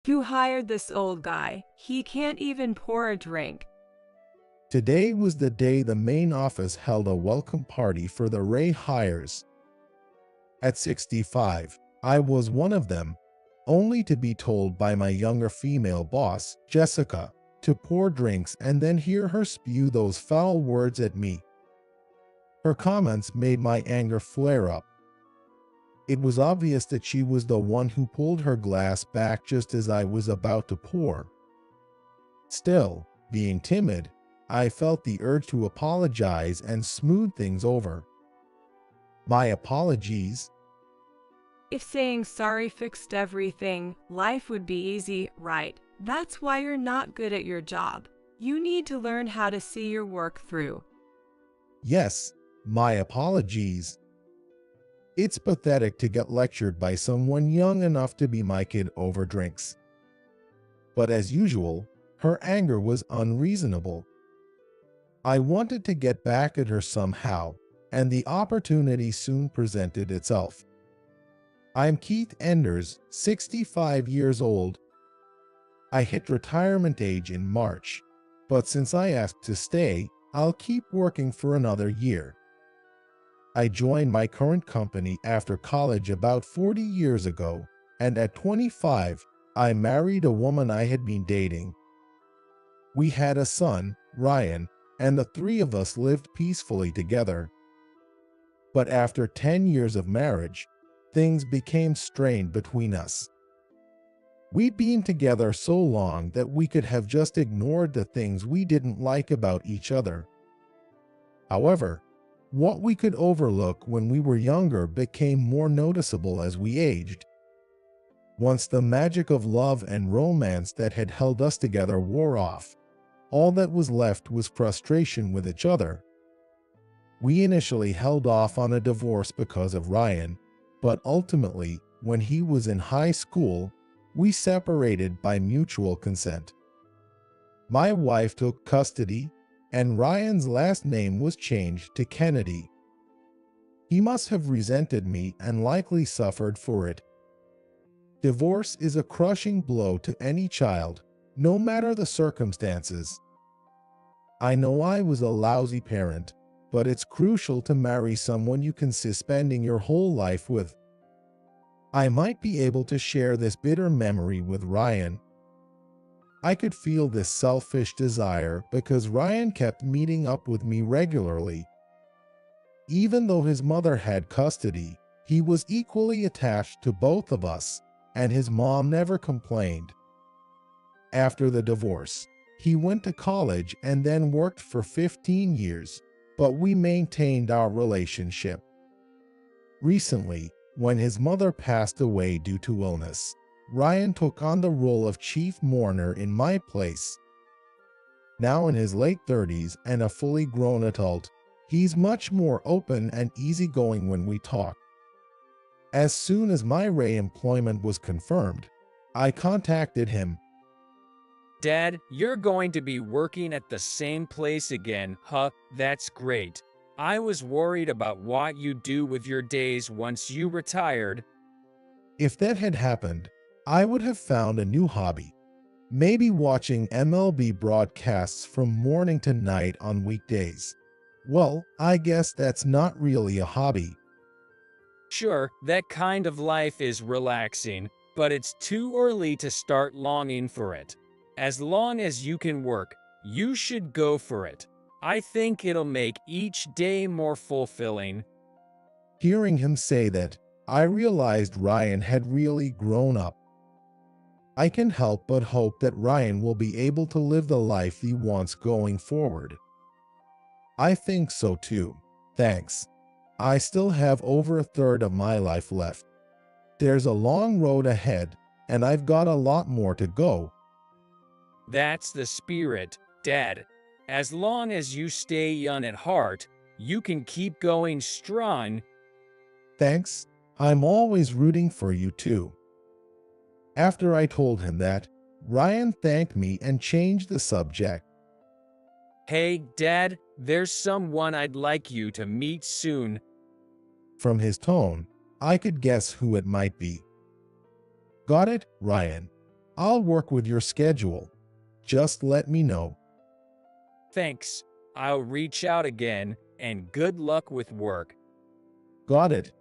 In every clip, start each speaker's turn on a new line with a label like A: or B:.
A: Who hired this old guy? He can't even pour a drink.
B: Today was the day the main office held a welcome party for the Ray hires. At 65, I was one of them, only to be told by my younger female boss, Jessica, to pour drinks and then hear her spew those foul words at me. Her comments made my anger flare up. It was obvious that she was the one who pulled her glass back just as I was about to pour. Still, being timid, I felt the urge to apologize and smooth things over. My apologies.
A: If saying sorry fixed everything, life would be easy, right? That's why you're not good at your job. You need to learn how to see your work through.
B: Yes, my apologies. It's pathetic to get lectured by someone young enough to be my kid over drinks. But as usual, her anger was unreasonable. I wanted to get back at her somehow, and the opportunity soon presented itself. I'm Keith Enders, 65 years old. I hit retirement age in March, but since I asked to stay, I'll keep working for another year. I joined my current company after college about 40 years ago, and at 25, I married a woman I had been dating. We had a son, Ryan, and the three of us lived peacefully together. But after 10 years of marriage, things became strained between us. We'd been together so long that we could have just ignored the things we didn't like about each other. However, what we could overlook when we were younger became more noticeable as we aged. Once the magic of love and romance that had held us together wore off, all that was left was frustration with each other. We initially held off on a divorce because of Ryan, but ultimately, when he was in high school, we separated by mutual consent. My wife took custody, and Ryan's last name was changed to Kennedy. He must have resented me and likely suffered for it. Divorce is a crushing blow to any child, no matter the circumstances. I know I was a lousy parent, but it's crucial to marry someone you can see spending your whole life with. I might be able to share this bitter memory with Ryan. I could feel this selfish desire because Ryan kept meeting up with me regularly. Even though his mother had custody, he was equally attached to both of us, and his mom never complained. After the divorce, he went to college and then worked for 15 years, but we maintained our relationship. Recently, when his mother passed away due to illness, Ryan took on the role of chief mourner in my place. Now in his late 30s and a fully grown adult, he's much more open and easygoing when we talk. As soon as my Ray employment was confirmed, I contacted him.
C: Dad, you're going to be working at the same place again, huh? That's great. I was worried about what you'd do with your days once you retired.
B: If that had happened, I would have found a new hobby. Maybe watching MLB broadcasts from morning to night on weekdays. Well, I guess that's not really a hobby.
C: Sure, that kind of life is relaxing, but it's too early to start longing for it. As long as you can work, you should go for it. I think it'll make each day more fulfilling.
B: Hearing him say that, I realized Ryan had really grown up. I can help but hope that Ryan will be able to live the life he wants going forward. I think so too. Thanks. I still have over a third of my life left. There's a long road ahead, and I've got a lot more to go.
C: That's the spirit, Dad. As long as you stay young at heart, you can keep going strong.
B: Thanks. I'm always rooting for you too. After I told him that, Ryan thanked me and changed the subject.
C: Hey, Dad, there's someone I'd like you to meet soon.
B: From his tone, I could guess who it might be. Got it, Ryan. I'll work with your schedule. Just let me know.
C: Thanks. I'll reach out again, and good luck with work.
B: Got it.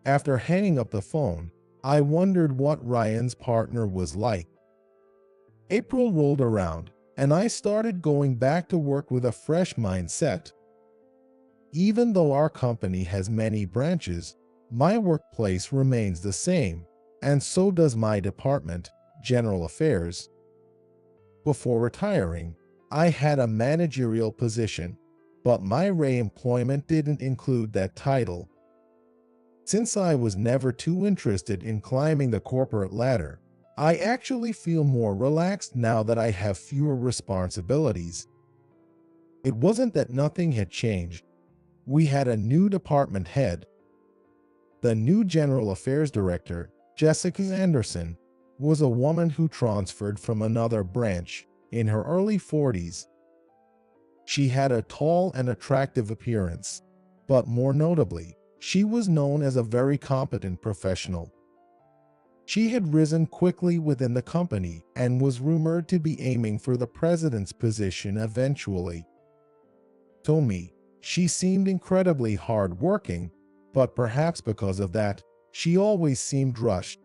B: After hanging up the phone, I wondered what Ryan's partner was like. April rolled around, and I started going back to work with a fresh mindset. Even though our company has many branches, my workplace remains the same, and so does my department, General Affairs. Before retiring, I had a managerial position, but my re-employment didn't include that title. Since I was never too interested in climbing the corporate ladder, I actually feel more relaxed now that I have fewer responsibilities. It wasn't that nothing had changed. We had a new department head. The new General Affairs Director, Jessica Anderson, was a woman who transferred from another branch in her early 40s. She had a tall and attractive appearance, but more notably, she was known as a very competent professional. She had risen quickly within the company and was rumored to be aiming for the president's position eventually. To me, she seemed incredibly hard-working, but perhaps because of that, she always seemed rushed.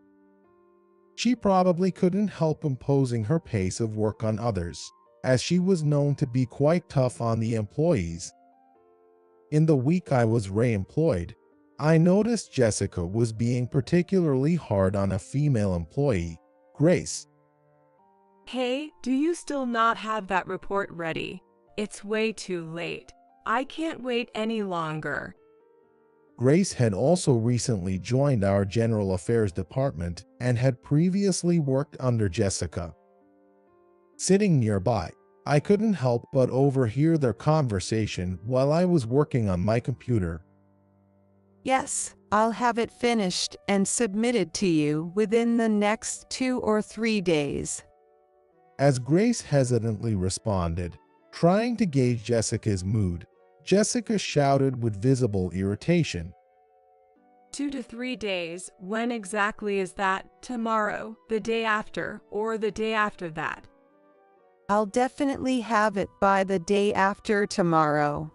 B: She probably couldn't help imposing her pace of work on others, as she was known to be quite tough on the employees. In the week I was re-employed, I noticed Jessica was being particularly hard on a female employee, Grace.
A: Hey, do you still not have that report ready? It's way too late. I can't wait any longer.
B: Grace had also recently joined our General Affairs Department and had previously worked under Jessica. Sitting nearby, I couldn't help but overhear their conversation while I was working on my computer.
D: Yes, I'll have it finished and submitted to you within the next 2 or 3 days.
B: As Grace hesitantly responded, trying to gauge Jessica's mood, Jessica shouted with visible irritation.
A: 2 to 3 days, when exactly is that? Tomorrow, the day after, or the day after that?
D: I'll definitely have it by the day after tomorrow.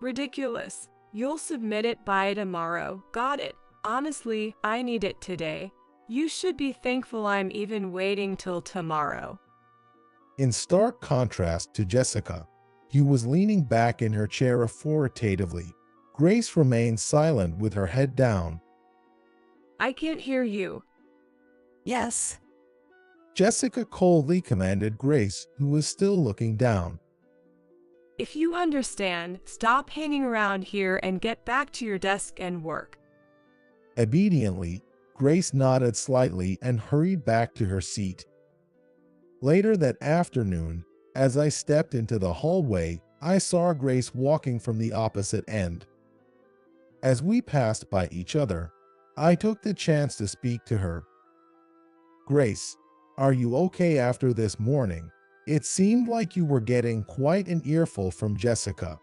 A: Ridiculous. You'll submit it by tomorrow. Got it. Honestly, I need it today. You should be thankful I'm even waiting till tomorrow.
B: In stark contrast to Jessica, who was leaning back in her chair authoritatively, Grace remained silent with her head down.
A: I can't hear you.
D: Yes.
B: Jessica coldly commanded Grace, who was still looking down.
A: If you understand, stop hanging around here and get back to your desk and work.
B: Obediently, Grace nodded slightly and hurried back to her seat. Later that afternoon, as I stepped into the hallway, I saw Grace walking from the opposite end. As we passed by each other, I took the chance to speak to her. Grace, are you okay after this morning? It seemed like you were getting quite an earful from Jessica.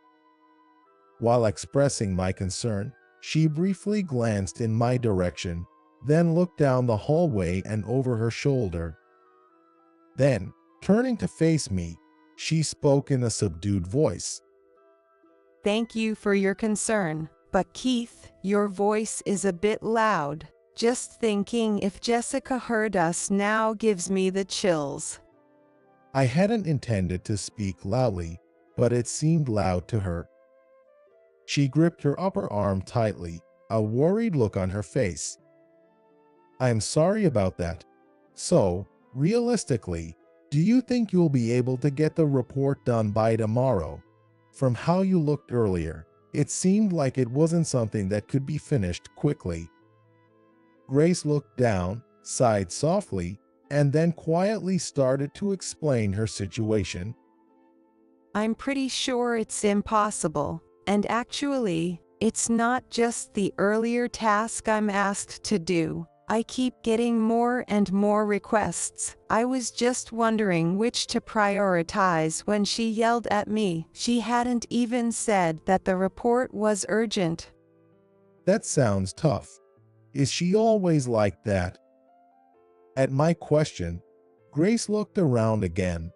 B: While expressing my concern, she briefly glanced in my direction, then looked down the hallway and over her shoulder. Then, turning to face me, she spoke in a subdued voice.
D: Thank you for your concern, but Keith, your voice is a bit loud. Just thinking if Jessica heard us now gives me the chills.
B: I hadn't intended to speak loudly, but it seemed loud to her. She gripped her upper arm tightly, a worried look on her face. I'm sorry about that. So, realistically, do you think you'll be able to get the report done by tomorrow? From how you looked earlier, it seemed like it wasn't something that could be finished quickly. Grace looked down, sighed softly, and then quietly started to explain her situation.
D: I'm pretty sure it's impossible, and actually, it's not just the earlier task I'm asked to do. I keep getting more and more requests. I was just wondering which to prioritize when she yelled at me. She hadn't even said that the report was urgent.
B: That sounds tough. Is she always like that? At my question, Grace looked around again.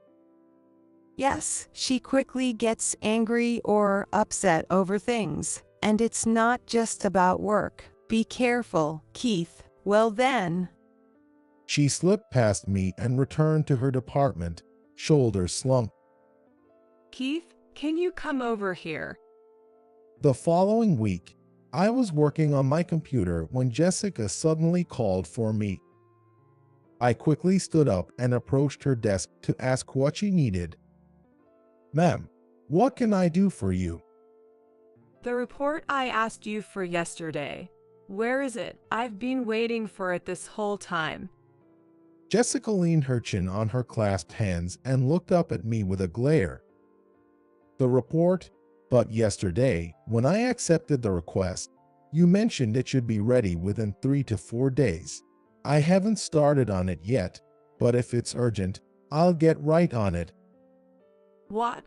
D: Yes, she quickly gets angry or upset over things. And it's not just about work. Be careful, Keith. Well then.
B: She slipped past me and returned to her department, shoulders slumped.
A: Keith, can you come over here?
B: The following week, I was working on my computer when Jessica suddenly called for me. I quickly stood up and approached her desk to ask what she needed. Ma'am, what can I do for you?
A: The report I asked you for yesterday. Where is it? I've been waiting for it this whole time.
B: Jessica leaned her chin on her clasped hands and looked up at me with a glare. The report, but yesterday, when I accepted the request, you mentioned it should be ready within 3 to 4 days. I haven't started on it yet, but if it's urgent, I'll get right on it.
A: What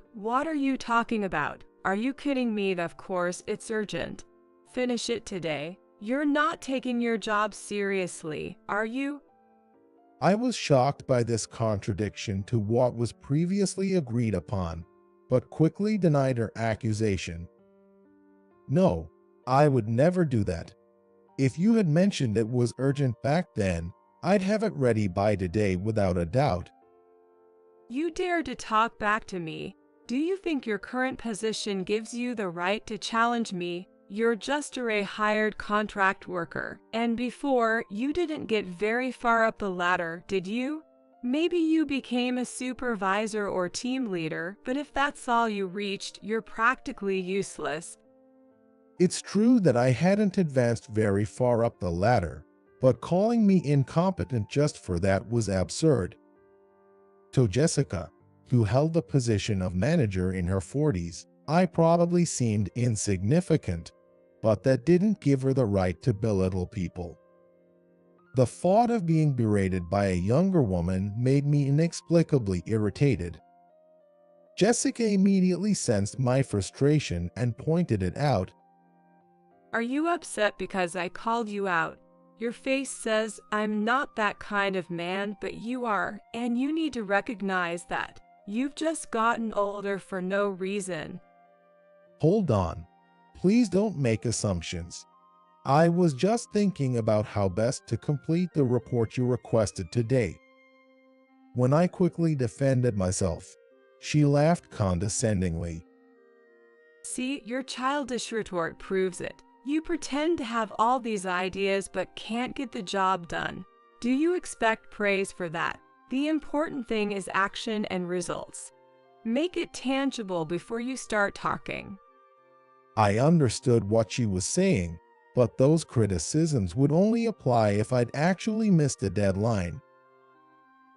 A: are you talking about? Are you kidding me? Of course it's urgent. Finish it today. You're not taking your job seriously, are you?
B: I was shocked by this contradiction to what was previously agreed upon, but quickly denied her accusation. No, I would never do that. If you had mentioned it was urgent back then, I'd have it ready by today without a doubt.
A: You dare to talk back to me? Do you think your current position gives you the right to challenge me? You're just a hired contract worker, and before, you didn't get very far up the ladder, did you? Maybe you became a supervisor or team leader, but if that's all you reached, you're practically useless.
B: It's true that I hadn't advanced very far up the ladder, but calling me incompetent just for that was absurd. To Jessica, who held the position of manager in her 40s, I probably seemed insignificant, but that didn't give her the right to belittle people. The thought of being berated by a younger woman made me inexplicably irritated. Jessica immediately sensed my frustration and pointed it out.
A: Are you upset because I called you out? Your face says I'm not that kind of man, but you are, and you need to recognize that. You've just gotten older for no reason.
B: Hold on. Please don't make assumptions. I was just thinking about how best to complete the report you requested today. When I quickly defended myself, she laughed condescendingly.
A: See, your childish retort proves it. You pretend to have all these ideas but can't get the job done. Do you expect praise for that? The important thing is action and results. Make it tangible before you start talking.
B: I understood what she was saying, but those criticisms would only apply if I'd actually missed a deadline.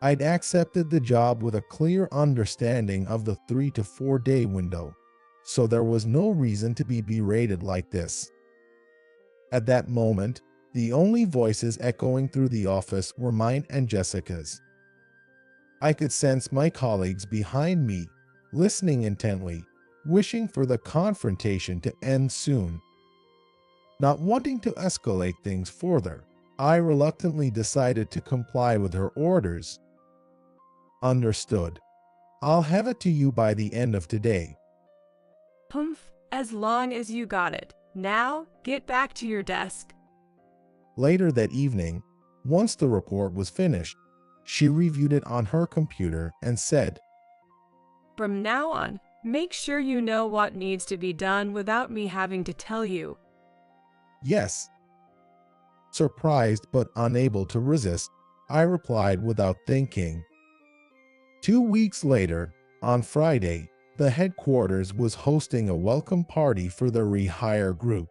B: I'd accepted the job with a clear understanding of the 3 to 4 day window, so there was no reason to be berated like this. At that moment, the only voices echoing through the office were mine and Jessica's. I could sense my colleagues behind me, listening intently, wishing for the confrontation to end soon. Not wanting to escalate things further, I reluctantly decided to comply with her orders. Understood. I'll have it to you by the end of today.
A: Humph, as long as you got it. Now, get back to your desk.
B: Later that evening, once the report was finished, she reviewed it on her computer and said,
A: From now on, make sure you know what needs to be done without me having to tell you.
B: Yes. Surprised but unable to resist, I replied without thinking. 2 weeks later, on Friday, the headquarters was hosting a welcome party for the rehire group.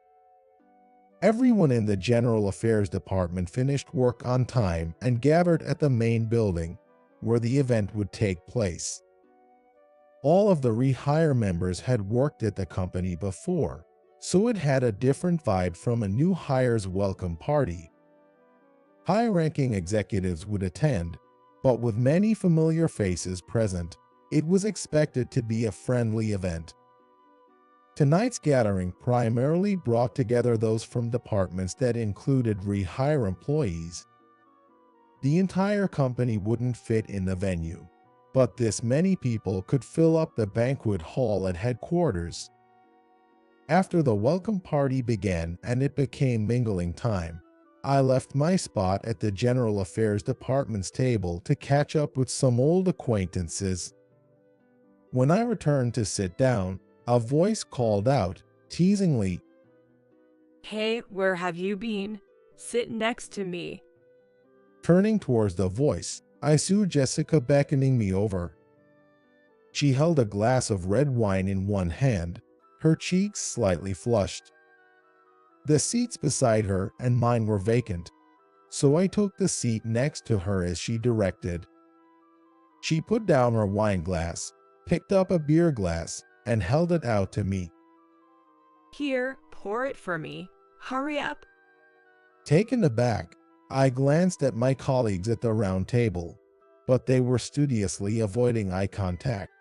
B: Everyone in the General Affairs Department finished work on time and gathered at the main building, where the event would take place. All of the rehire members had worked at the company before, so it had a different vibe from a new hire's welcome party. High-ranking executives would attend, but with many familiar faces present, it was expected to be a friendly event. Tonight's gathering primarily brought together those from departments that included rehire employees. The entire company wouldn't fit in the venue, but this many people could fill up the banquet hall at headquarters. After the welcome party began and it became mingling time, I left my spot at the General Affairs Department's table to catch up with some old acquaintances. When I returned to sit down, a voice called out, teasingly,
A: Hey, where have you been? Sit next to me.
B: Turning towards the voice, I saw Jessica beckoning me over. She held a glass of red wine in one hand, her cheeks slightly flushed. The seats beside her and mine were vacant, so I took the seat next to her as she directed. She put down her wine glass, picked up a beer glass, and held it out to me.
A: Here, pour it for me. Hurry up.
B: Taken aback, I glanced at my colleagues at the round table, but they were studiously avoiding eye contact.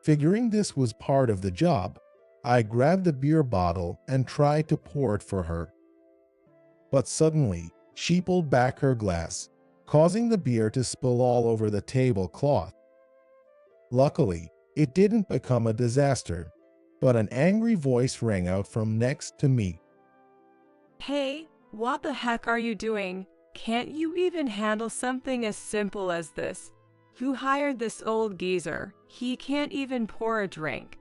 B: Figuring this was part of the job, I grabbed the beer bottle and tried to pour it for her. But suddenly, she pulled back her glass, causing the beer to spill all over the tablecloth. Luckily, it didn't become a disaster, but an angry voice rang out from next to me.
A: Hey, what the heck are you doing? Can't you even handle something as simple as this? Who hired this old geezer? He can't even pour a drink.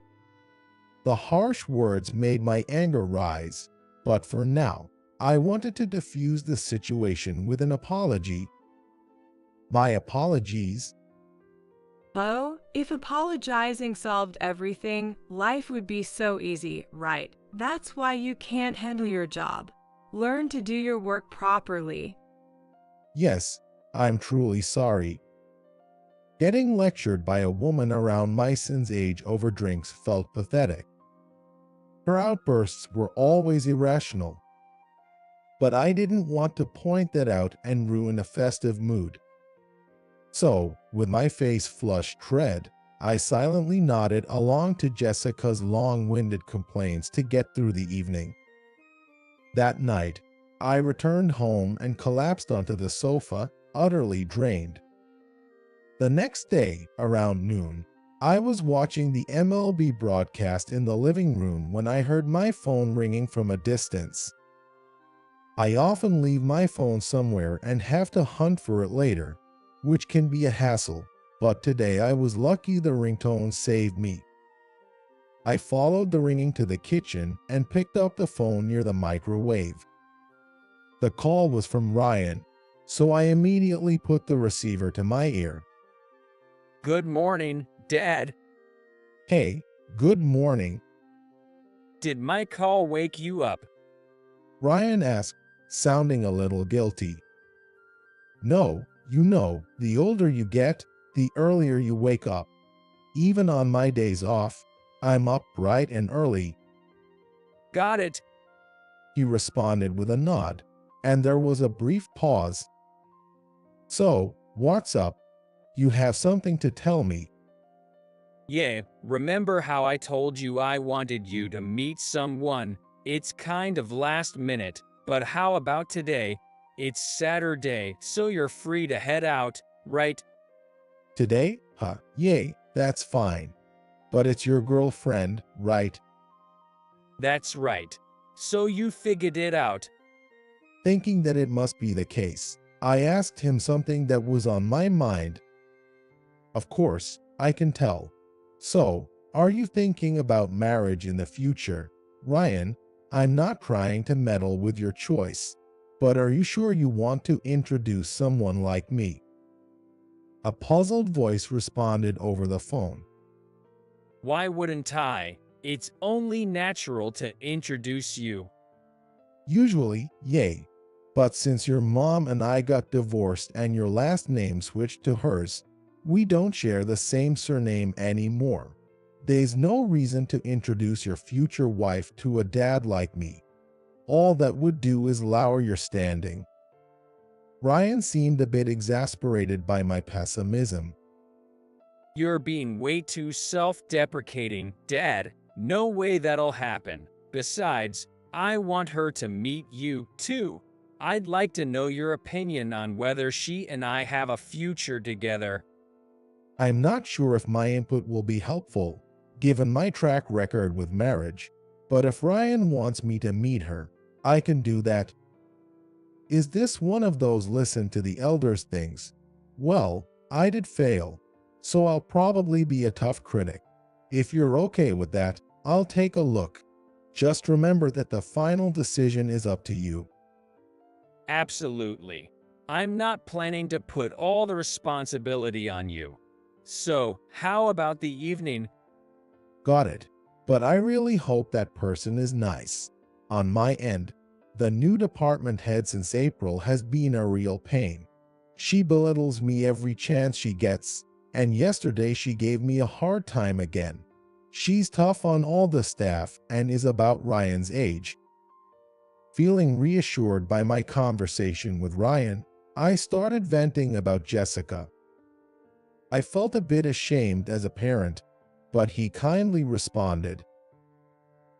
B: The harsh words made my anger rise, but for now, I wanted to diffuse the situation with an apology. My apologies.
A: Oh, if apologizing solved everything, life would be so easy, right? That's why you can't handle your job. Learn to do your work properly.
B: Yes, I'm truly sorry. Getting lectured by a woman around my son's age over drinks felt pathetic. Her outbursts were always irrational. But I didn't want to point that out and ruin a festive mood. So, with my face flushed red, I silently nodded along to Jessica's long-winded complaints to get through the evening. That night, I returned home and collapsed onto the sofa, utterly drained. The next day, around noon, I was watching the MLB broadcast in the living room when I heard my phone ringing from a distance. I often leave my phone somewhere and have to hunt for it later, which can be a hassle, but today I was lucky the ringtone saved me. I followed the ringing to the kitchen and picked up the phone near the microwave. The call was from Ryan, so I immediately put the receiver to my ear.
C: Good morning, Dad.
B: Hey, good morning,
C: Did my call wake you up?
B: Ryan asked, sounding a little guilty. No, the older you get, the earlier you wake up. Even on my days off, I'm up bright and early,
C: Got it.
B: he responded with a nod, and there was a brief pause. So, what's up? You have something to tell me.
C: Yeah, remember how I told you I wanted you to meet someone? It's kind of last minute, but how about today? It's Saturday, so you're free to head out, right?
B: Today? Huh, yay, that's fine. But it's your girlfriend, right?
C: That's right. So you figured it out.
B: Thinking that it must be the case, I asked him something that was on my mind. Of course, I can tell. So, are you thinking about marriage in the future? Ryan, I'm not trying to meddle with your choice, but are you sure you want to introduce someone like me? A puzzled voice responded over the phone.
C: Why wouldn't I? It's only natural to introduce you.
B: Usually, yay. But since your mom and I got divorced and your last name switched to hers, we don't share the same surname anymore. There's no reason to introduce your future wife to a dad like me. All that would do is lower your standing. Ryan seemed a bit exasperated by my pessimism.
C: You're being way too self-deprecating, Dad. No way that'll happen. Besides, I want her to meet you, too. I'd like to know your opinion on whether she and I have a future together.
B: I'm not sure if my input will be helpful, given my track record with marriage, but if Ryan wants me to meet her, I can do that. Is this one of those listen to the elders things? Well, I did fail, so I'll probably be a tough critic. If you're okay with that, I'll take a look. Just remember that the final decision is up to you.
C: Absolutely. I'm not planning to put all the responsibility on you. So, how about the evening?
B: Got it. But I really hope that person is nice. On my end, the new department head since April has been a real pain. She belittles me every chance she gets, and yesterday she gave me a hard time again. She's tough on all the staff and is about Ryan's age. Feeling reassured by my conversation with Ryan, I started venting about Jessica. I felt a bit ashamed as a parent, but he kindly responded,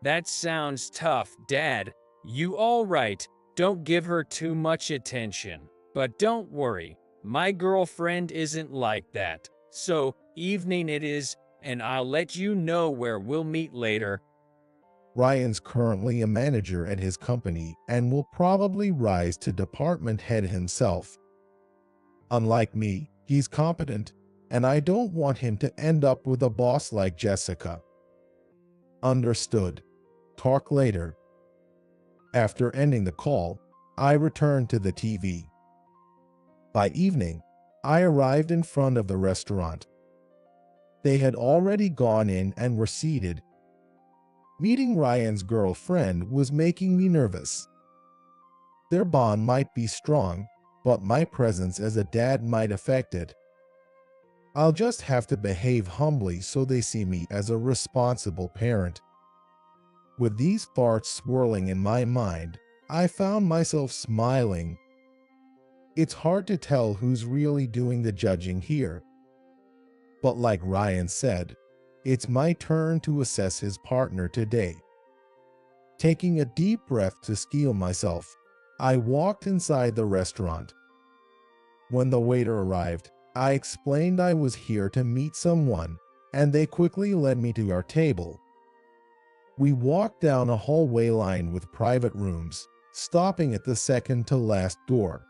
C: That sounds tough, Dad. You all right? Don't give her too much attention. But don't worry, my girlfriend isn't like that. So, evening it is, and I'll let you know where we'll meet later.
B: Ryan's currently a manager at his company and will probably rise to department head himself. Unlike me, he's competent, and I don't want him to end up with a boss like Jessica. Understood. Talk later. After ending the call, I returned to the TV. By evening, I arrived in front of the restaurant. They had already gone in and were seated. Meeting Ryan's girlfriend was making me nervous. Their bond might be strong, but my presence as a dad might affect it. I'll just have to behave humbly so they see me as a responsible parent. With these thoughts swirling in my mind, I found myself smiling. It's hard to tell who's really doing the judging here. But like Ryan said, it's my turn to assess his partner today. Taking a deep breath to steel myself, I walked inside the restaurant. When the waiter arrived, I explained I was here to meet someone, and they quickly led me to our table. We walked down a hallway lined with private rooms, stopping at the second-to-last door.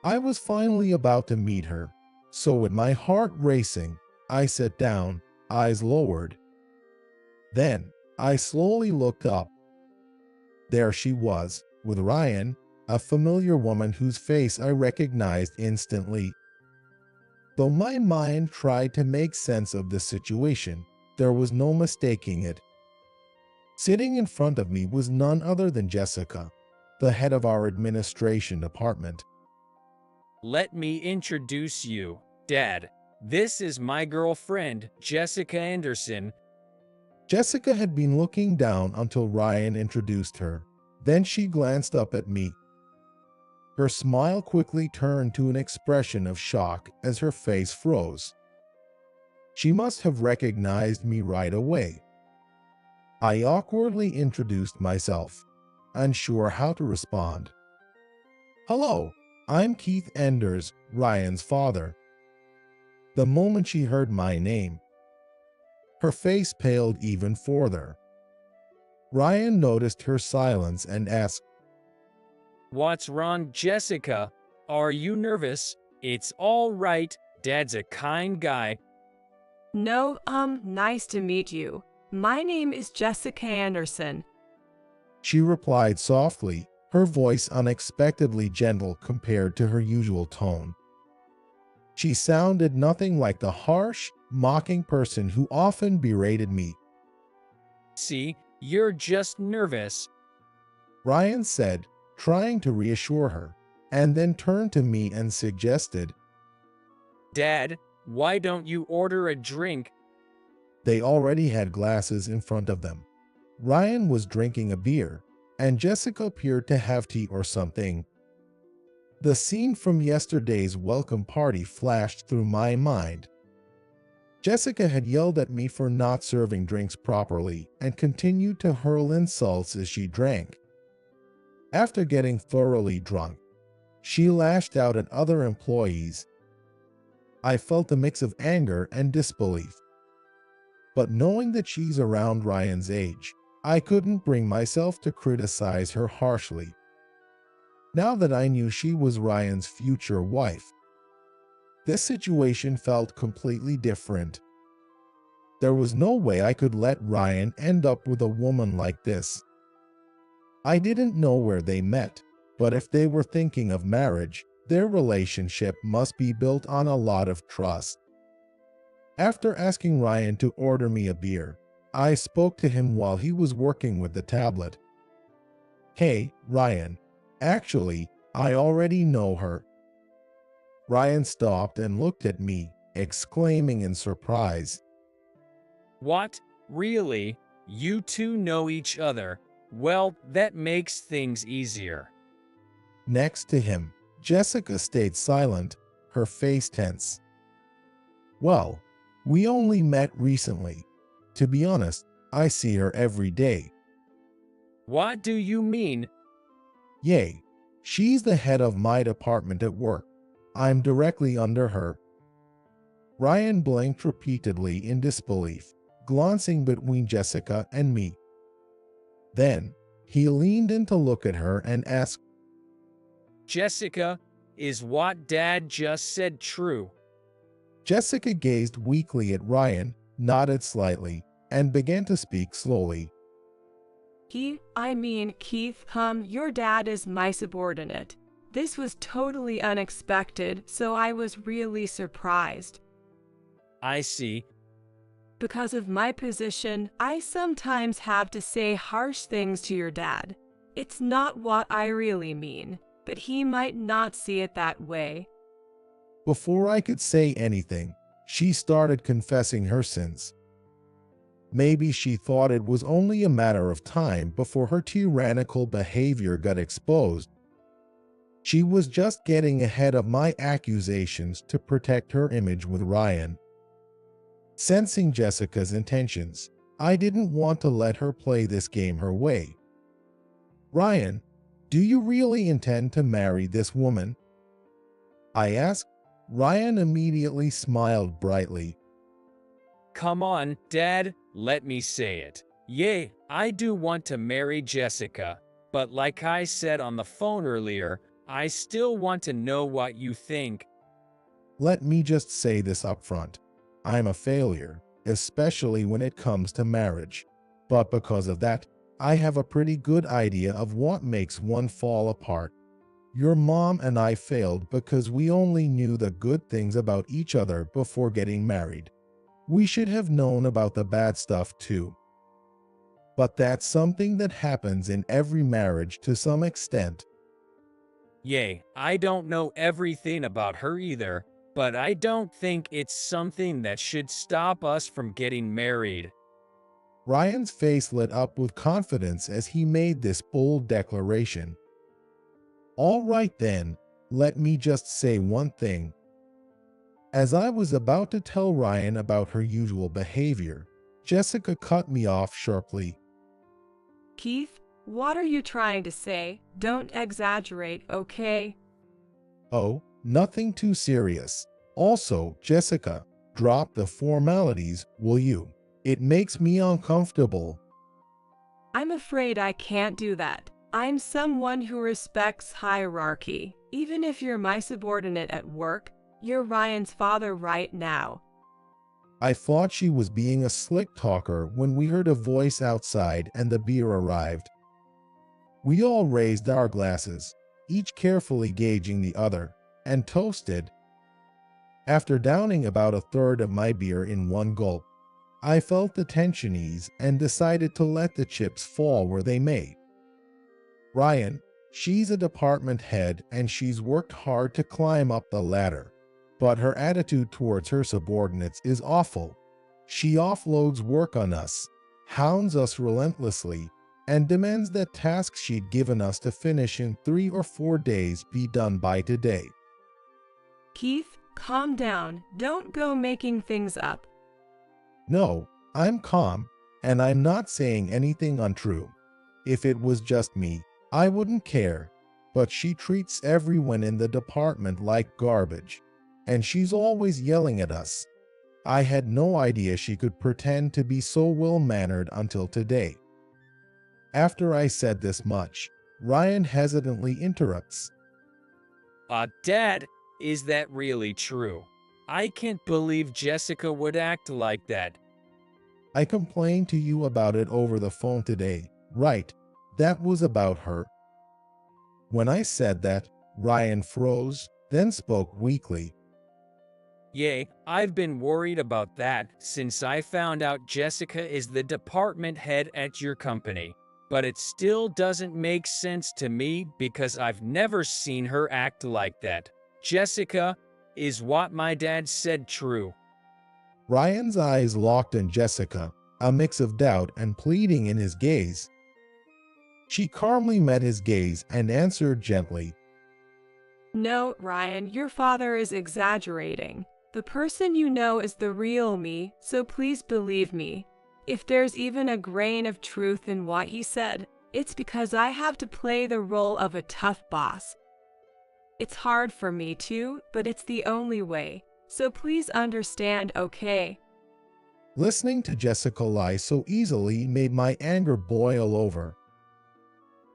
B: I was finally about to meet her, so with my heart racing, I sat down, eyes lowered. Then, I slowly looked up. There she was, with Ryan, a familiar woman whose face I recognized instantly. Though my mind tried to make sense of the situation, there was no mistaking it. Sitting in front of me was none other than Jessica, the head of our administration department.
C: Let me introduce you, Dad. This is my girlfriend, Jessica Anderson.
B: Jessica had been looking down until Ryan introduced her. Then she glanced up at me. Her smile quickly turned to an expression of shock as her face froze. She must have recognized me right away. I awkwardly introduced myself, unsure how to respond. Hello, I'm Keith Enders, Ryan's father. The moment she heard my name, her face paled even further. Ryan noticed her silence and asked,
C: What's wrong, Jessica? Are you nervous? It's all right. Dad's a kind guy.
A: No, nice to meet you. My name is Jessica Anderson.
B: She replied softly, her voice unexpectedly gentle compared to her usual tone. She sounded nothing like the harsh, mocking person who often berated me.
C: See, you're just nervous.
B: Ryan said, trying to reassure her, and then turned to me and suggested,
C: Dad, why don't you order a drink?
B: They already had glasses in front of them. Ryan was drinking a beer, and Jessica appeared to have tea or something. The scene from yesterday's welcome party flashed through my mind. Jessica had yelled at me for not serving drinks properly and continued to hurl insults as she drank. After getting thoroughly drunk, she lashed out at other employees. I felt a mix of anger and disbelief. But knowing that she's around Ryan's age, I couldn't bring myself to criticize her harshly. Now that I knew she was Ryan's future wife, this situation felt completely different. There was no way I could let Ryan end up with a woman like this. I didn't know where they met, but if they were thinking of marriage, their relationship must be built on a lot of trust. After asking Ryan to order me a beer, I spoke to him while he was working with the tablet. "Hey, Ryan, actually, I already know her." Ryan stopped and looked at me, exclaiming in surprise.
C: What? Really? You two know each other? Well, that makes things easier.
B: Next to him, Jessica stayed silent, her face tense. "Well, we only met recently. To be honest, I see her every day."
C: What do you mean?
B: "Yay, she's the head of my department at work. I'm directly under her." Ryan blinked repeatedly in disbelief, glancing between Jessica and me. Then, he leaned in to look at her and asked,
C: Jessica, is what Dad just said true?
B: Jessica gazed weakly at Ryan, nodded slightly, and began to speak slowly.
A: Keith, your dad is my subordinate. This was totally unexpected, so I was really surprised.
C: I see.
A: Because of my position, I sometimes have to say harsh things to your dad. It's not what I really mean, but he might not see it that way.
B: Before I could say anything, she started confessing her sins. Maybe she thought it was only a matter of time before her tyrannical behavior got exposed. She was just getting ahead of my accusations to protect her image with Ryan. Sensing Jessica's intentions, I didn't want to let her play this game her way. "Ryan, do you really intend to marry this woman?" I asked. Ryan immediately smiled brightly.
C: Come on, Dad, let me say it. Yay, I do want to marry Jessica, but like I said on the phone earlier, I still want to know what you think.
B: Let me just say this up front. I'm a failure, especially when it comes to marriage. But because of that, I have a pretty good idea of what makes one fall apart. Your mom and I failed because we only knew the good things about each other before getting married. We should have known about the bad stuff too. But that's something that happens in every marriage to some extent.
C: Yay, I don't know everything about her either, but I don't think it's something that should stop us from getting married.
B: Ryan's face lit up with confidence as he made this bold declaration. All right then, let me just say one thing. As I was about to tell Ryan about her usual behavior, Jessica cut me off sharply.
A: Keith, what are you trying to say? Don't exaggerate, okay?
B: Oh, nothing too serious. Also, Jessica, drop the formalities, will you? It makes me uncomfortable.
A: I'm afraid I can't do that. I'm someone who respects hierarchy. Even if you're my subordinate at work, you're Ryan's father right now.
B: I thought she was being a slick talker when we heard a voice outside and the beer arrived. We all raised our glasses, each carefully gauging the other, and toasted. After downing about a third of my beer in one gulp, I felt the tension ease and decided to let the chips fall where they may. Ryan, she's a department head and she's worked hard to climb up the ladder, but her attitude towards her subordinates is awful. She offloads work on us, hounds us relentlessly, and demands that tasks she'd given us to finish in 3 or 4 days be done by today.
A: Keith, calm down. Don't go making things up.
B: No, I'm calm, and I'm not saying anything untrue. If it was just me, I wouldn't care, but she treats everyone in the department like garbage, and she's always yelling at us. I had no idea she could pretend to be so well-mannered until today. After I said this much, Ryan hesitantly interrupts.
C: Dad, is that really true? I can't believe Jessica would act like that.
B: I complained to you about it over the phone today, right? That was about her. When I said that, Ryan froze, then spoke weakly.
C: Yay, I've been worried about that since I found out Jessica is the department head at your company. But it still doesn't make sense to me because I've never seen her act like that. Jessica, is what my dad said true?
B: Ryan's eyes locked on Jessica, a mix of doubt and pleading in his gaze. She calmly met his gaze and answered gently.
A: No, Ryan, your father is exaggerating. The person you know is the real me, so please believe me. If there's even a grain of truth in what he said, it's because I have to play the role of a tough boss. It's hard for me too, but it's the only way. So please understand, okay?
B: Listening to Jessica lie so easily made my anger boil over.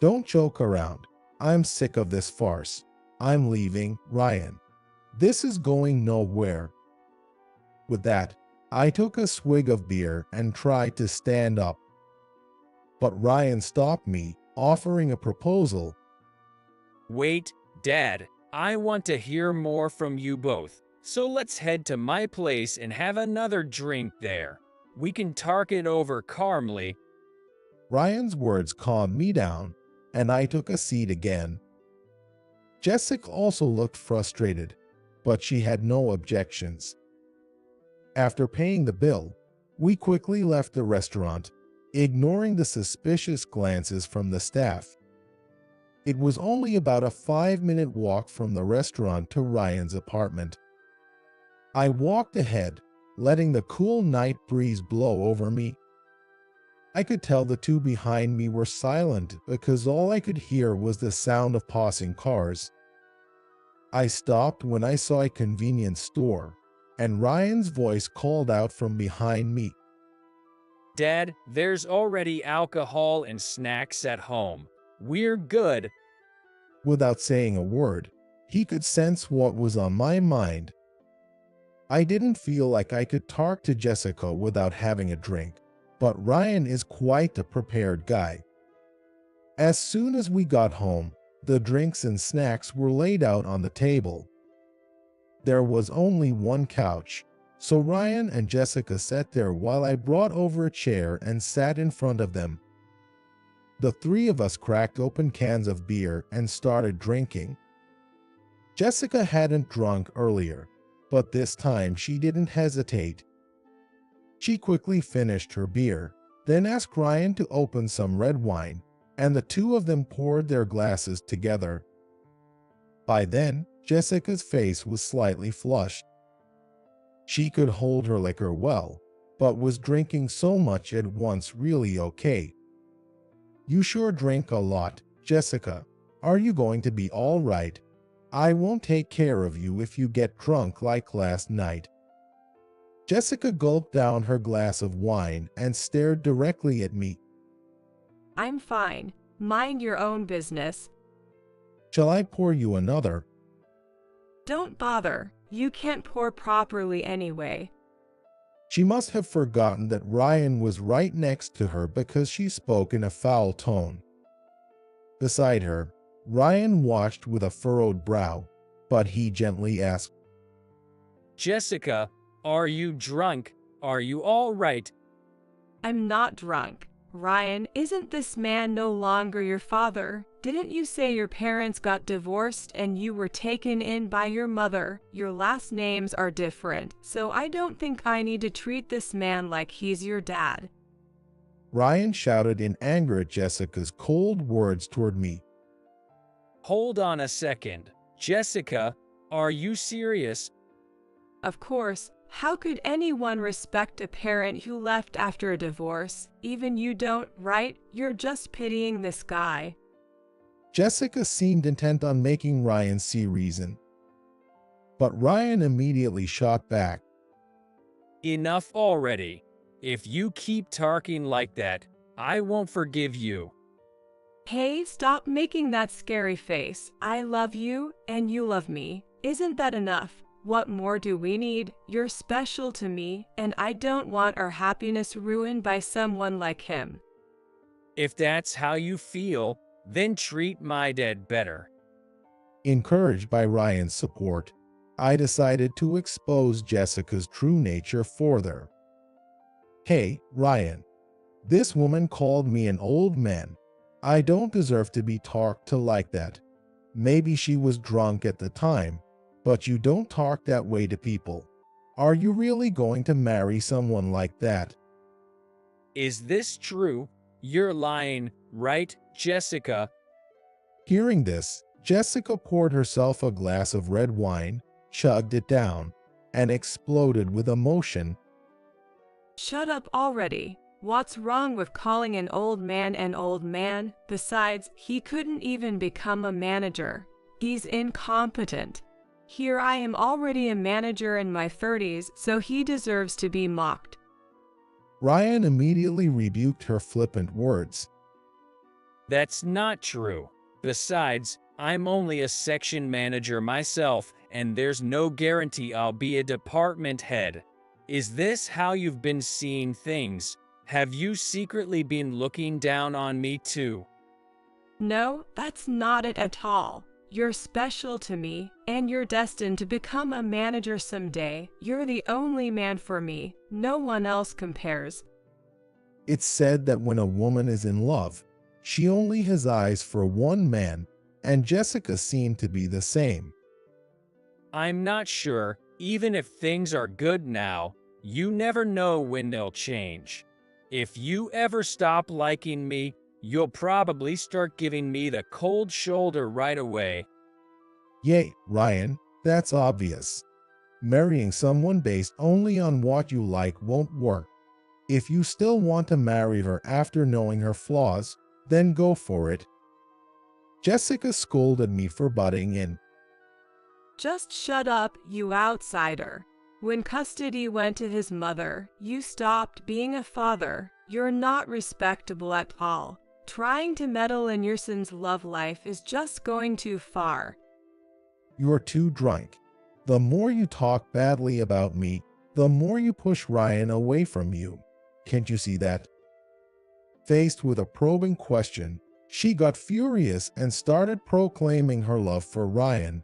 B: Don't joke around. I'm sick of this farce. I'm leaving, Ryan. This is going nowhere. With that, I took a swig of beer and tried to stand up. But Ryan stopped me, offering a proposal.
C: Wait, Dad, I want to hear more from you both. So let's head to my place and have another drink there. We can talk it over calmly.
B: Ryan's words calmed me down, and I took a seat again. Jessica also looked frustrated, but she had no objections. After paying the bill, we quickly left the restaurant, ignoring the suspicious glances from the staff. It was only about a 5-minute walk from the restaurant to Ryan's apartment. I walked ahead, letting the cool night breeze blow over me. I could tell the two behind me were silent because all I could hear was the sound of passing cars. I stopped when I saw a convenience store, and Ryan's voice called out from behind me.
C: Dad, there's already alcohol and snacks at home. We're good.
B: Without saying a word, he could sense what was on my mind. I didn't feel like I could talk to Jessica without having a drink, but Ryan is quite a prepared guy. As soon as we got home, the drinks and snacks were laid out on the table. There was only one couch, so Ryan and Jessica sat there while I brought over a chair and sat in front of them. The three of us cracked open cans of beer and started drinking. Jessica hadn't drunk earlier, but this time she didn't hesitate. She quickly finished her beer, then asked Ryan to open some red wine, and the two of them poured their glasses together. By then, Jessica's face was slightly flushed. She could hold her liquor well, but was drinking so much at once really okay. You sure drink a lot, Jessica. Are you going to be all right? I won't take care of you if you get drunk like last night. Jessica gulped down her glass of wine and stared directly at me.
A: I'm fine. Mind your own business.
B: Shall I pour you another?
A: Don't bother. You can't pour properly anyway.
B: She must have forgotten that Ryan was right next to her because she spoke in a foul tone. Beside her, Ryan watched with a furrowed brow, but he gently asked,
C: Jessica, are you drunk? Are you all right?
A: I'm not drunk. Ryan, isn't this man no longer your father? Didn't you say your parents got divorced and you were taken in by your mother? Your last names are different, so I don't think I need to treat this man like he's your dad.
B: Ryan shouted in anger at Jessica's cold words toward me.
C: Hold on a second. Jessica, are you serious?
A: Of course. How could anyone respect a parent who left after a divorce? Even you don't, right? You're just pitying this guy.
B: Jessica seemed intent on making Ryan see reason. But Ryan immediately shot back.
C: Enough already. If you keep talking like that, I won't forgive you.
A: Hey, stop making that scary face. I love you, and you love me. Isn't that enough? What more do we need? You're special to me, and I don't want our happiness ruined by someone like him.
C: If that's how you feel, then treat my dad better.
B: Encouraged by Ryan's support, I decided to expose Jessica's true nature further. Hey, Ryan. This woman called me an old man. I don't deserve to be talked to like that. Maybe she was drunk at the time, but you don't talk that way to people. Are you really going to marry someone like that?
C: Is this true? You're lying, right, Jessica?
B: Hearing this, Jessica poured herself a glass of red wine, chugged it down, and exploded with emotion.
A: Shut up already. What's wrong with calling an old man an old man? Besides, he couldn't even become a manager. He's incompetent. Here I am already a manager in my 30s, so he deserves to be mocked.
B: Ryan immediately rebuked her flippant words.
C: That's not true. Besides, I'm only a section manager myself, and there's no guarantee I'll be a department head. Is this how you've been seeing things? Have you secretly been looking down on me too?
A: No, that's not it at all. You're special to me, and you're destined to become a manager someday. You're the only man for me. No one else compares.
B: It's said that when a woman is in love, she only has eyes for one man, and Jessica seemed to be the same.
C: I'm not sure. Even if things are good now, you never know when they'll change. If you ever stop liking me, you'll probably start giving me the cold shoulder right away.
B: Yay, Ryan, that's obvious. Marrying someone based only on what you like won't work. If you still want to marry her after knowing her flaws, then go for it. Jessica scolded me for butting in.
A: Just shut up, you outsider. When custody went to his mother, you stopped being a father. You're not respectable at all. Trying to meddle in your son's love life is just going too far.
B: You're too drunk. The more you talk badly about me, the more you push Ryan away from you. Can't you see that? Faced with a probing question, she got furious and started proclaiming her love for Ryan.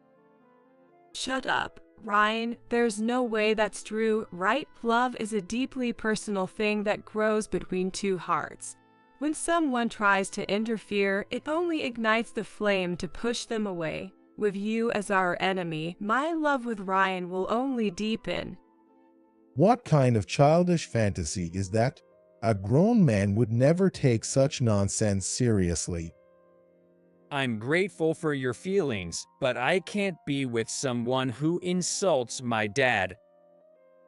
A: Shut up, Ryan. There's no way that's true, right? Love is a deeply personal thing that grows between two hearts. When someone tries to interfere, it only ignites the flame to push them away. With you as our enemy, my love with Ryan will only deepen.
B: What kind of childish fantasy is that? A grown man would never take such nonsense seriously.
C: I'm grateful for your feelings, but I can't be with someone who insults my dad.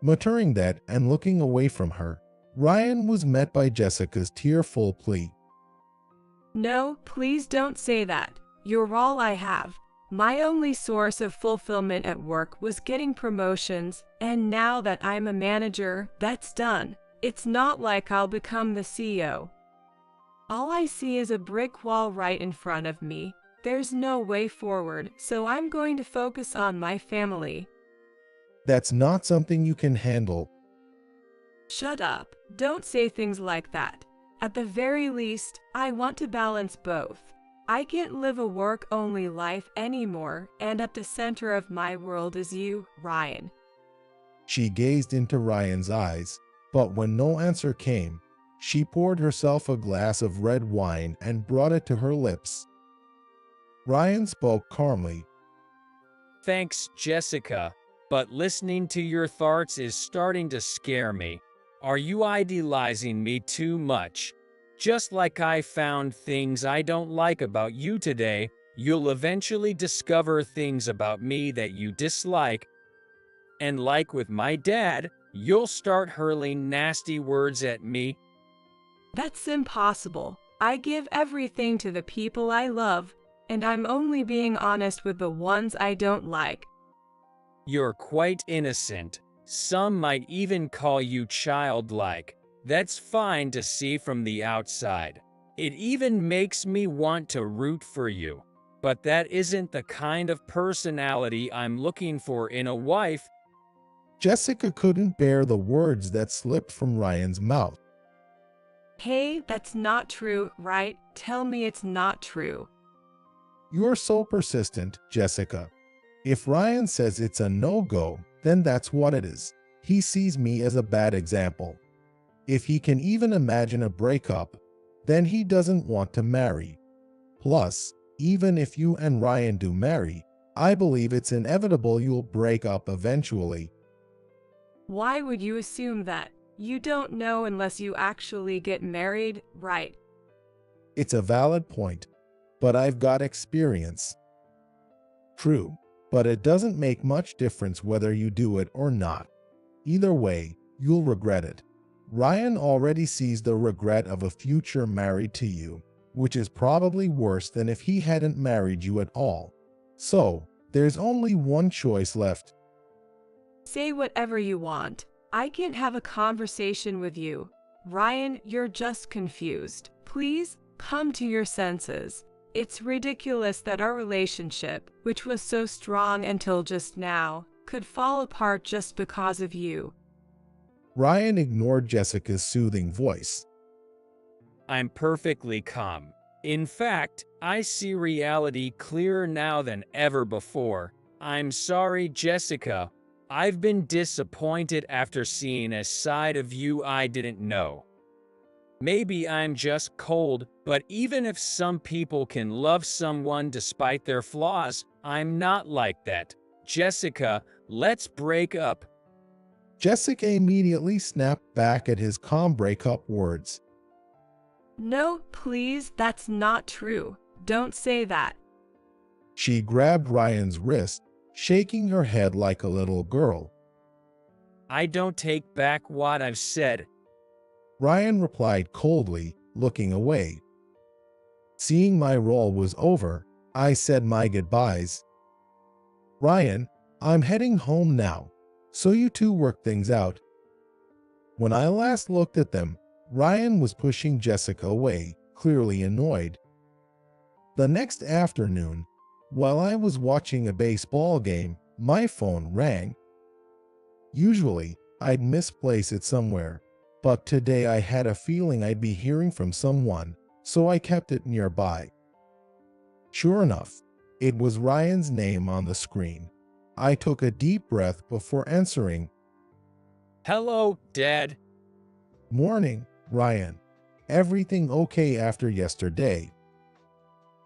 B: Muttering that and looking away from her, Ryan was met by Jessica's tearful plea.
A: No, please don't say that. You're all I have. My only source of fulfillment at work was getting promotions, and now that I'm a manager, that's done. It's not like I'll become the CEO. All I see is a brick wall right in front of me. There's no way forward, so I'm going to focus on my family.
B: That's not something you can handle.
A: Shut up. Don't say things like that. At the very least, I want to balance both. I can't live a work-only life anymore, and at the center of my world is you, Ryan.
B: She gazed into Ryan's eyes, but when no answer came, she poured herself a glass of red wine and brought it to her lips. Ryan spoke calmly.
C: Thanks, Jessica, but listening to your thoughts is starting to scare me. Are you idealizing me too much? Just like I found things I don't like about you today, you'll eventually discover things about me that you dislike. And like with my dad, you'll start hurling nasty words at me.
A: That's impossible. I give everything to the people I love. and I'm only being honest with the ones I don't like.
C: You're quite innocent. Some might even call you childlike. That's fine to see from the outside. It even makes me want to root for you. But that isn't the kind of personality I'm looking for in a wife.
B: Jessica couldn't bear the words that slipped from Ryan's mouth.
A: Hey, that's not true, right? Tell me it's not true.
B: You're so persistent, Jessica. If Ryan says it's a no-go, then that's what it is. He sees me as a bad example. If he can even imagine a breakup, then he doesn't want to marry. Plus, even if you and Ryan do marry, I believe it's inevitable you'll break up eventually.
A: Why would you assume that? You don't know unless you actually get married, right?
B: It's a valid point, but I've got experience. True, but it doesn't make much difference whether you do it or not. Either way, you'll regret it. Ryan already sees the regret of a future married to you, which is probably worse than if he hadn't married you at all. So, there's only one choice left.
A: Say whatever you want. I can't have a conversation with you. Ryan, you're just confused. Please, come to your senses. It's ridiculous that our relationship, which was so strong until just now, could fall apart just because of you.
B: Ryan ignored Jessica's soothing voice.
C: I'm perfectly calm. In fact, I see reality clearer now than ever before. I'm sorry, Jessica. I've been disappointed after seeing a side of you I didn't know. Maybe I'm just cold, but even if some people can love someone despite their flaws, I'm not like that. Jessica, let's break up.
B: Jessica immediately snapped back at his calm breakup words.
A: No, please, that's not true. Don't say that.
B: She grabbed Ryan's wrist, shaking her head like a little girl.
C: I don't take back what I've said.
B: Ryan replied coldly, looking away. Seeing my role was over, I said my goodbyes. Ryan, I'm heading home now, so you two work things out. When I last looked at them, Ryan was pushing Jessica away, clearly annoyed. The next afternoon, while I was watching a baseball game, my phone rang. Usually, I'd misplace it somewhere, but today I had a feeling I'd be hearing from someone, so I kept it nearby. Sure enough, it was Ryan's name on the screen. I took a deep breath before answering.
C: Hello, Dad.
B: Morning, Ryan. Everything okay after yesterday?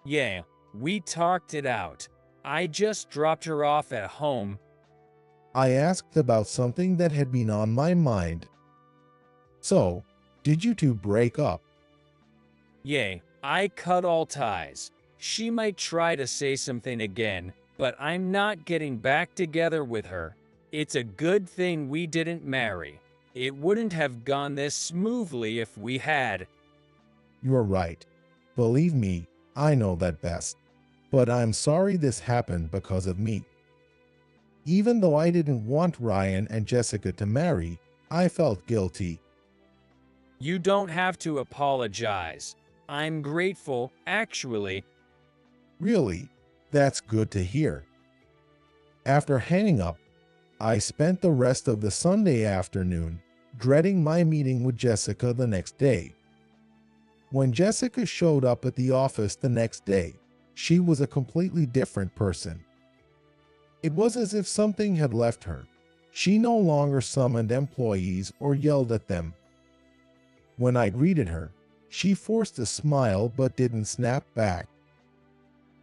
C: Yeah, we talked it out. I just dropped her off at home.
B: I asked about something that had been on my mind. So, did you two break up?
C: Yeah, I cut all ties. She might try to say something again, but I'm not getting back together with her. It's a good thing we didn't marry. It wouldn't have gone this smoothly if we had.
B: You're right. Believe me, I know that best. But I'm sorry this happened because of me. Even though I didn't want Ryan and Jessica to marry, I felt guilty.
C: You don't have to apologize. I'm grateful, actually.
B: Really, that's good to hear. After hanging up, I spent the rest of the Sunday afternoon dreading my meeting with Jessica the next day. When Jessica showed up at the office the next day, she was a completely different person. It was as if something had left her. She no longer summoned employees or yelled at them. When I greeted her, she forced a smile but didn't snap back.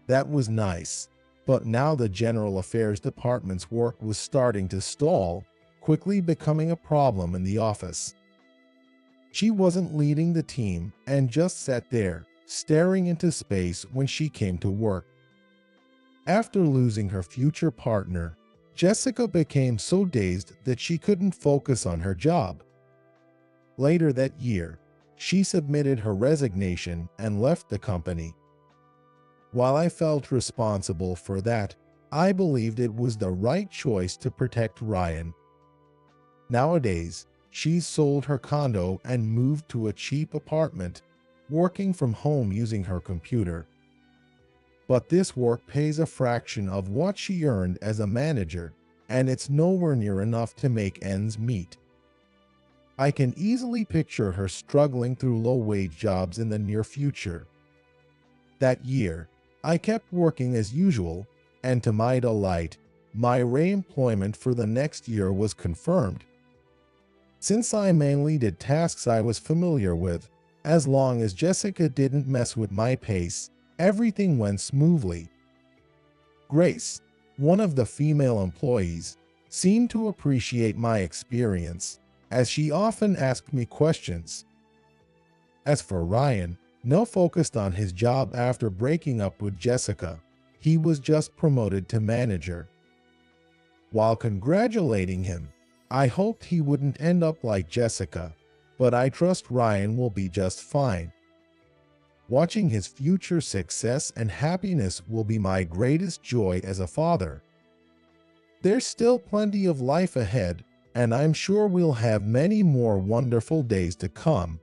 B: That was nice, but now the General Affairs Department's work was starting to stall, quickly becoming a problem in the office. She wasn't leading the team and just sat there, staring into space when she came to work. After losing her future partner, Jessica became so dazed that she couldn't focus on her job. Later that year, she submitted her resignation and left the company. While I felt responsible for that, I believed it was the right choice to protect Ryan. Nowadays, she's sold her condo and moved to a cheap apartment, working from home using her computer. But this work pays a fraction of what she earned as a manager, and it's nowhere near enough to make ends meet. I can easily picture her struggling through low-wage jobs in the near future. That year, I kept working as usual, and to my delight, my re-employment for the next year was confirmed. Since I mainly did tasks I was familiar with, as long as Jessica didn't mess with my pace, everything went smoothly. Grace, one of the female employees, seemed to appreciate my experience, as she often asked me questions. As for Ryan, no focused on his job after breaking up with Jessica. He was just promoted to manager. While congratulating him, I hoped he wouldn't end up like Jessica, but I trust Ryan will be just fine. Watching his future success and happiness will be my greatest joy as a father. There's still plenty of life ahead, and I'm sure we'll have many more wonderful days to come.